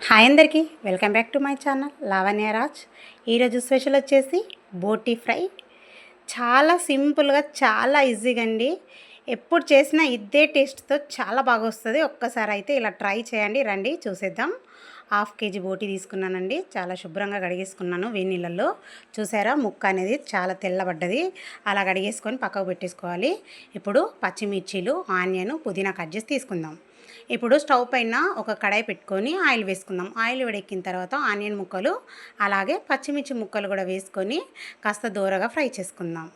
Hi అందరికీ welcome back to my channel Lavanya Raj. ఈరోజు special వచ్చేసి బోటీ ఫ్రై. చాలా సింపుల్గా చాలా ఈజీగా అండి. ఎప్పుడు చేసినా ఇదే టేస్ట్తో చాలా బాగా వస్తుంది. ఒక్కసారి అయితే ఇలా ట్రై చేయండి. రండి చూసేద్దాం. 1/2 kg బోటీ తీసుకున్నానండి. చాలా శుభ్రంగా కడిగేసుకున్నాను వేడి నీళ్ళల్లో. చూసారా ముక్క అనేది చాలా తెల్లబడ్డది. అలా కడిగేసుకొని పక్కకు పెట్టేసుకోవాలి. ఇప్పుడు పచ్చిమిర్చీలు, ఆనియన్, పుదీనా కట్ చేసి తీసుకుందాం. ఇప్పుడు స్టవ్ పైన ఒక కడాయి పెట్టుకొని ఆయిల్ వేసుకుందాం. ఆయిల్ వేడెక్కిన తర్వాత ఆనియన్ ముక్కలు అలాగే పచ్చిమిర్చి ముక్కలు కూడా వేసుకొని కాస్త దూరగా ఫ్రై చేసుకుందాం.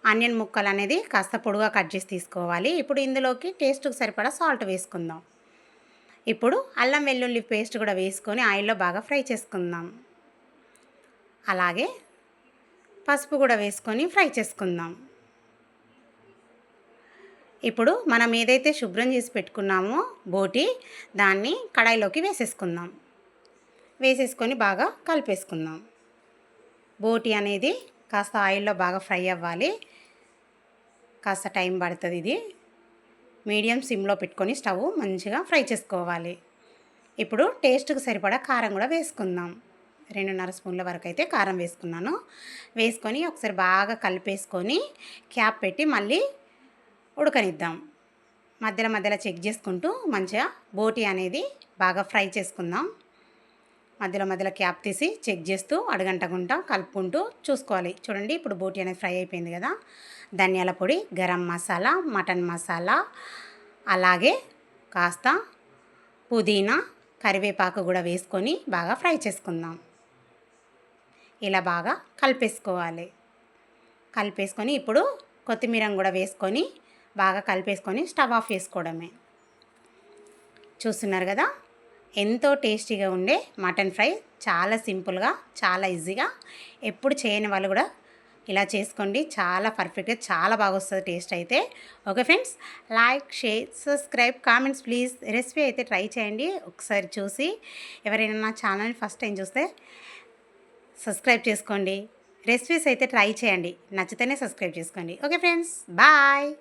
ఆనియన్ ముక్కలు అనేది కాస్త పొడుగా కట్ చేసి తీసుకోవాలి. ఇప్పుడు ఇందులోకి టేస్ట్కి సరిపడా సాల్ట్ వేసుకుందాం. ఇప్పుడు అల్లం వెల్లుల్లి పేస్ట్ కూడా వేసుకొని ఆయిల్లో బాగా ఫ్రై చేసుకుందాం. అలాగే పసుపు కూడా వేసుకొని ఫ్రై చేసుకుందాం. ఇప్పుడు మనం ఏదైతే శుభ్రం చేసి పెట్టుకున్నామో బోటీ దాన్ని కడాయిలోకి వేసేసుకుందాం. వేసేసుకొని బాగా కలిపేసుకుందాం. బోటీ అనేది కాస్త ఆయిల్లో బాగా ఫ్రై అవ్వాలి. కాస్త టైం పడుతుంది. ఇది మీడియం సిమ్లో పెట్టుకొని స్టవ్ మంచిగా ఫ్రై చేసుకోవాలి. ఇప్పుడు టేస్ట్కి సరిపడా కారం కూడా వేసుకుందాం. 2.5 స్పూన్ల వరకు అయితే కారం వేసుకున్నాను. వేసుకొని ఒకసారి బాగా కలిపేసుకొని క్యాప్ పెట్టి మళ్ళీ ఉడకనిద్దాం. మధ్యలో చెక్ చేసుకుంటూ మంచిగా బోటీ అనేది బాగా ఫ్రై చేసుకుందాం. మధ్యలో క్యాప్ తీసి చెక్ చేస్తూ అడగంటగుంటా కలుపుకుంటూ చూసుకోవాలి. చూడండి ఇప్పుడు బోటీ అనేది ఫ్రై అయిపోయింది కదా. ధనియాల పొడి, గరం మసాలా, మటన్ మసాలా, అలాగే కాస్త పుదీనా, కరివేపాకు కూడా వేసుకొని బాగా ఫ్రై చేసుకుందాం. ఇలా బాగా కలిపేసుకోవాలి. కలిపేసుకొని ఇప్పుడు కొత్తిమీర కూడా వేసుకొని బాగా కలిపేసుకొని స్టవ్ ఆఫ్ చేసుకోవడమే. చూస్తున్నారు కదా ఎంతో టేస్టీగా ఉండే మటన్ ఫ్రై. చాలా సింపుల్గా చాలా ఈజీగా. ఎప్పుడు చేయని వాళ్ళు కూడా ఇలా చేసుకోండి. చాలా పర్ఫెక్ట్గా చాలా బాగా వస్తుంది టేస్ట్ అయితే. Okay friends, like, share, subscribe, comments please. Recipe అయితే ట్రై చేయండి ఒకసారి చూసి. ఎవరైనా నా ఛానల్ని ఫస్ట్ టైం చూస్తే సబ్స్క్రైబ్ చేసుకోండి. రెసిపీస్ అయితే ట్రై చేయండి. నచ్చితేనే సబ్స్క్రైబ్ చేసుకోండి. Okay friends, bye.